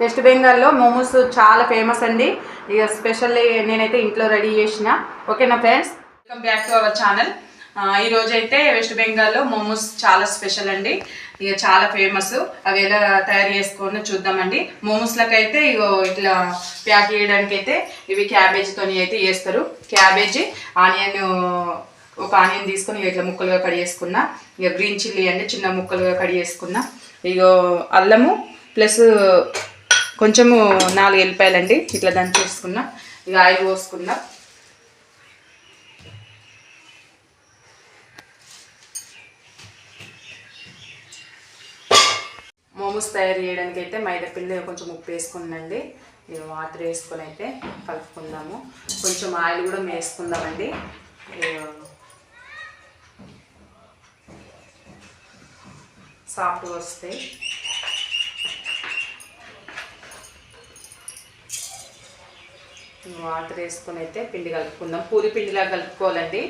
West బెంగాల్లో మోమోస్ చాలా famous అండి. ఇక స్పెషల్లీ నేనైతే ఇంట్లో రెడీ చేసిన. ఓకేనా friends, welcome back to our channel. ఈరోజు అయితే వెస్ట్ బెంగాల్లో మోమోస్ చాలా స్పెషల్ అండి. ఇక చాలా ఫేమస్. అవి ఎలా తయారు చేసుకొని చూద్దామండి. మోమోస్లకు అయితే ఇగో ఇట్లా ప్యాక్ చేయడానికి అయితే ఇవి క్యాబేజీతో అయితే చేస్తారు. క్యాబేజీ, ఆనియన్, ఒక ఆనియన్ తీసుకొని ఇట్లా ముక్కలుగా కట్ చేసుకున్నా. ఇక గ్రీన్ చిల్లీ అండి చిన్న ముక్కలుగా కట్ చేసుకున్నా. ఇక అల్లము ప్లస్ కొంచెము 4 ఎల్లిపాయలండి ఇట్లా దంచి వేసుకున్నా. ఇక ఆయిల్ పోసుకున్నా. మోమోస్ తయారు చేయడానికి అయితే మైదా పిండి కొంచెం ఉప్పు వేసుకున్నాండి. ఇక వాటర్ వేసుకొని అయితే కలుపుకుందాము. కొంచెం ఆయిల్ కూడా వేసుకుందామండి. సాఫ్ట్గా వస్తాయి. వాటర్ వేసుకొని అయితే పిండి కలుపుకుందాం. పూరి పిండిలా కలుపుకోవాలండి.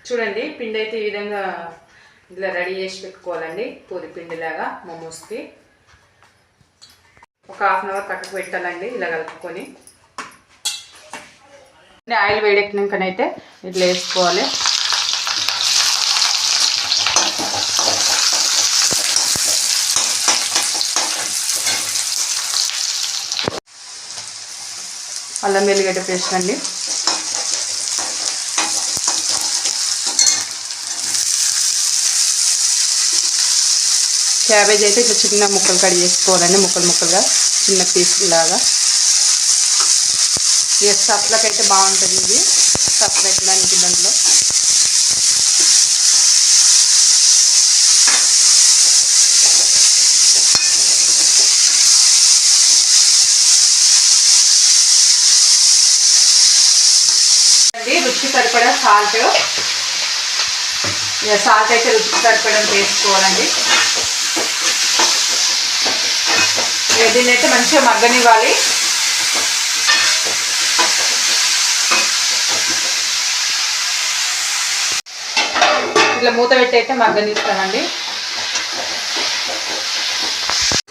చూడండి, పిండి అయితే ఈ విధంగా ఇట్లా రెడీ చేసి పెట్టుకోవాలండి. పూరి పిండిలాగా మోమోస్కి ఒక హాఫ్ అన్ అవర్ పక్కకు పెట్టాలండి. ఇలా కలుపుకొని ఆయిల్ వేడెక్కినాకనైతే ఇట్లా వేసుకోవాలి. అల్లం వెల్లిగడ్డ పేస్ట్ అండి. క్యాబేజ్ అయితే ఇట్లా చిన్న ముక్కలు కట్ చేసుకోవాలండి. ముక్కలుగా చిన్న పీసులాగా. ఇక స్టఫ్లకు అయితే బాగుంటుంది. ఇది స్టఫ్ పెట్టడానికి దాంట్లో రుచికి సరిపడా సాల్ట్. సాల్ట్ అయితే రుచికి సరిపడా వేసుకోవాలండి. దీన్ని అయితే మంచిగా మగ్గనివ్వాలి. ఇట్లా మూత పెట్టి అయితే మగ్గనిస్తామండి.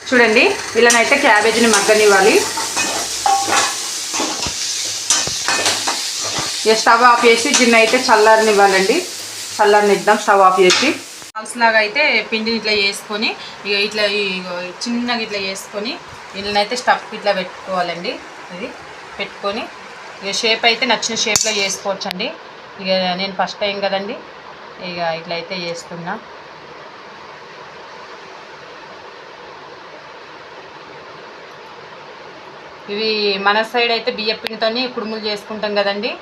చూడండి, వీళ్ళనైతే క్యాబేజీని మగ్గనివ్వాలి. స్టవ్ ఆఫ్ చేసి దీన్ని అయితే చల్లారనివ్వాలండి. చల్లారనిద్దాం స్టవ్ ఆఫ్ చేసి. బాల్స్ లాగా అయితే పిండిని ఇట్లా వేసుకొని ఇక ఇట్లా చిన్నగా ఇట్లా వేసుకొని వీళ్ళనైతే స్టఫ్ ఇట్లా పెట్టుకోవాలండి. ఇది పెట్టుకొని ఇక షేప్ అయితే నచ్చిన షేప్లో చేసుకోవచ్చండి. ఇక నేను ఫస్ట్ టైం కదండి, ఇక ఇట్లా అయితే చేస్తున్నా. ఇవి మన సైడ్ అయితే బియ్య పిండితోని కుడుములు చేసుకుంటాం కదండి.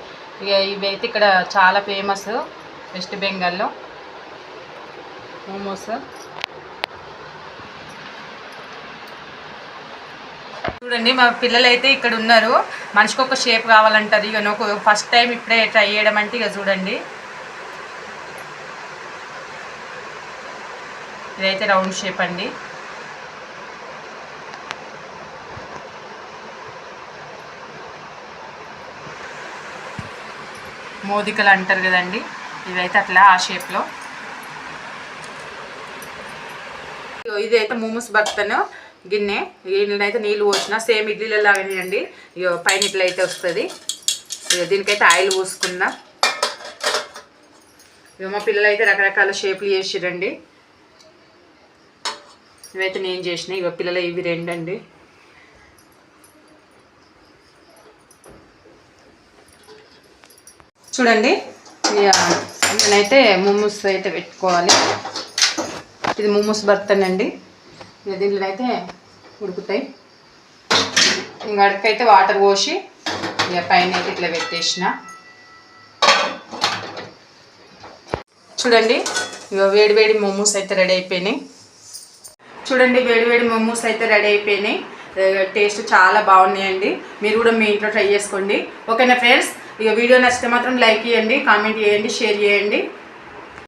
ఇక ఇవి అయితే ఇక్కడ చాలా ఫేమస్ వెస్ట్ బెంగాల్లో మోమోస్. చూడండి, మా పిల్లలు అయితే ఇక్కడ ఉన్నారు. మనిషికి ఒక షేప్ కావాలంటారు. ఇక నాకు ఫస్ట్ టైం ఇప్పుడే ట్రై చేయడం అంటే ఇక చూడండి, ఇదైతే రౌండ్ షేప్ అండి. మోదికలు అంటారు కదండి, ఇదైతే అట్లా ఆ షేప్లో. ఇదైతే మోమోస్ బర్తన్ గిన్నె. అయితే నీళ్ళు పోసిన సేమ్ ఇడ్లీల లాగానే అండి. ఇక పైన ఇట్లా అయితే వస్తుంది. ఇక దీనికైతే ఆయిల్ పోసుకున్నా. ఇక మా పిల్లలు అయితే రకరకాల షేప్లు చేసిరండి. ఇవైతే నేను చేసిన. ఇక పిల్లలు ఇవి 2 అండి. చూడండి, నేనైతే మోమోస్ అయితే పెట్టుకోవాలి. ఇది మోమోస్ బర్తన్ అండి. ఇక దీంట్లో అయితే ఉడుకుతాయి. ఇంకా అడకైతే వాటర్ పోసి ఇక పైన అయితే ఇట్లా పెట్టేసిన. చూడండి, ఇక వేడివేడి మోమోస్ అయితే రెడీ అయిపోయినాయి. చూడండి, వేడివేడి మోమోస్ అయితే రెడీ అయిపోయినాయి. టేస్ట్ చాలా బాగున్నాయండి. మీరు కూడా మీ ఇంట్లో ట్రై చేసుకోండి. ఓకేనా ఫ్రెండ్స్, ఇక వీడియో నచ్చితే మాత్రం లైక్ చేయండి, కామెంట్ చేయండి, షేర్ చేయండి.